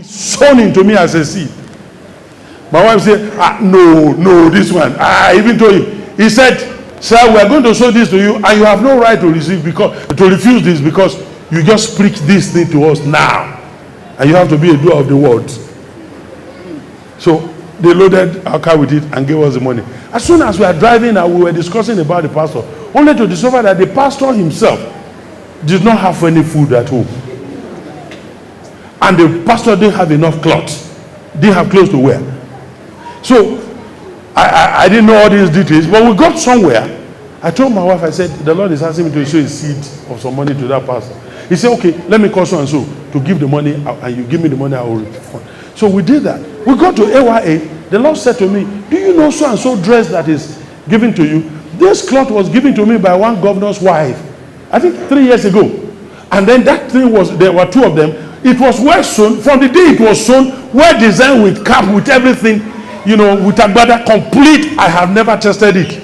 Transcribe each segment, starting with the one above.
sown into me as a seed. My wife said, no, this one. I even told him. He said, sir, we are going to sow this to you, and you have no right to refuse this, because you just preach this thing to us now, and you have to be a doer of the word. So they loaded our car with it and gave us the money. As soon as we were driving and we were discussing about the pastor, only to discover that the pastor himself did not have any food at home. And the pastor didn't have enough clothes, didn't have clothes to wear. So I didn't know all these details, but we got somewhere. I told my wife, I said, the Lord is asking me to sow a seed of some money to that pastor. He said, okay, let me call so and so to give the money, and you give me the money, I will refund. So we did that. We got to AYA. The Lord said to me, do you know so and so dress that is given to you? This cloth was given to me by one governor's wife, I think 3 years ago. And then that thing there were two of them. It was well sewn. From the day it was sewn, well designed, with cap, with everything, with agbada, complete. I have never tested it.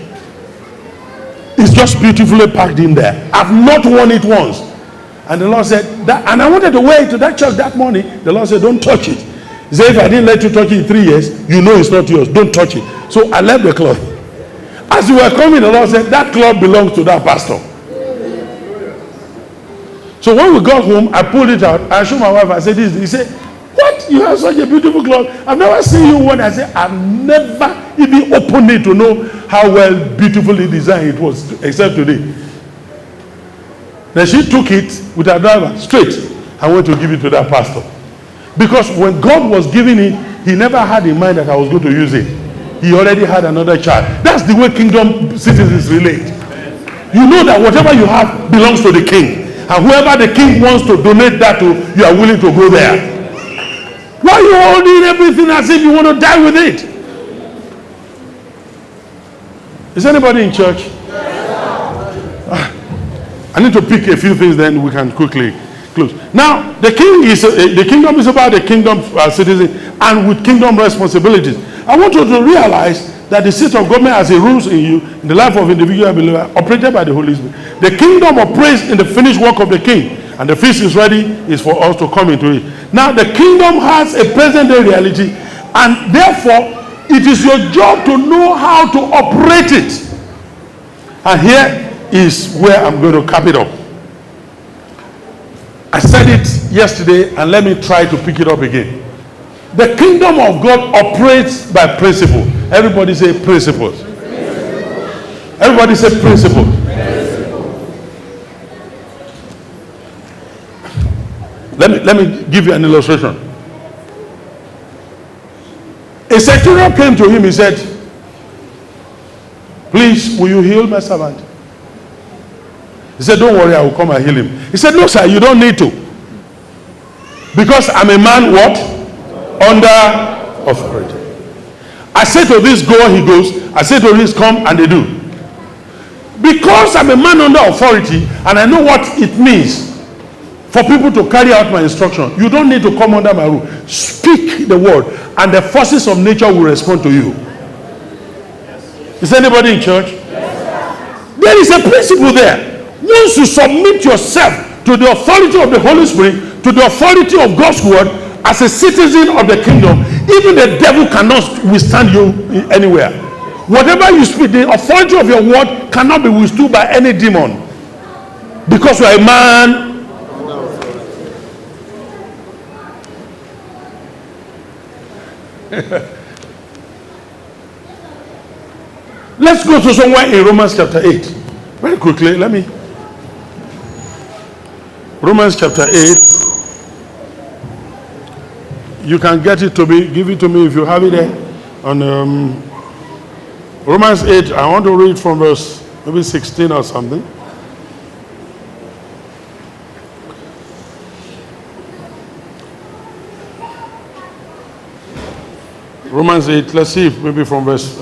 It's just beautifully packed in there. I've not worn it once. And the Lord said, and I wanted to wear it to that church that morning. The Lord said, don't touch it. He said, if I didn't let you touch it in 3 years, you know it's not yours. Don't touch it. So I left the cloth. As we were coming, the Lord said, that cloth belongs to that pastor. So when we got home, I pulled it out. I showed my wife. I said, this. He said, what? You have such a beautiful cloth. I've never seen you one. I said, I've never even opened it to know how well, beautifully designed it was, except today. Then she took it with her driver straight and went to give it to that pastor. Because when God was giving it, he never had in mind that I was going to use it. He already had another child. That's the way kingdom citizens relate. You know that whatever you have belongs to the king. And whoever the king wants to donate that to, you are willing to go there. Why are you holding everything as if you want to die with it? Is anybody in church? I need to pick a few things, then we can quickly close. Now, the kingdom is about the kingdom citizen and with kingdom responsibilities. I want you to realize that the seat of government as it rules in you, in the life of individual believer, operated by the Holy Spirit. The kingdom operates in the finished work of the king, and the feast is ready, is for us to come into it. Now, the kingdom has a present day reality, and therefore, it is your job to know how to operate it. And here is where I'm going to cap it up. I said it yesterday, and let me try to pick it up again. The kingdom of God operates by principle. Everybody say principles. Everybody say principle. Let me give you an illustration. A centurion came to him. He said, please, will you heal my servant? He said, don't worry, I will come and heal him. He said, no, sir, you don't need to. Because I'm a man, what? Under authority. I say to this, go, he goes. I say to this, come, and they do. Because I'm a man under authority, and I know what it means for people to carry out my instruction, you don't need to come under my rule. Speak the word, and the forces of nature will respond to you. Is anybody in church? There is a principle there. Once you submit yourself to the authority of the Holy Spirit, to the authority of God's word, as a citizen of the kingdom, even the devil cannot withstand you anywhere. Whatever you speak, the authority of your word cannot be withstood by any demon. Because you are a man. Let's go to somewhere in Romans chapter 8. Very quickly, Romans chapter 8. You can get it to me, give it to me if you have it there. On Romans 8, I want to read from verse maybe 16 or something. Romans 8, let's see if maybe from verse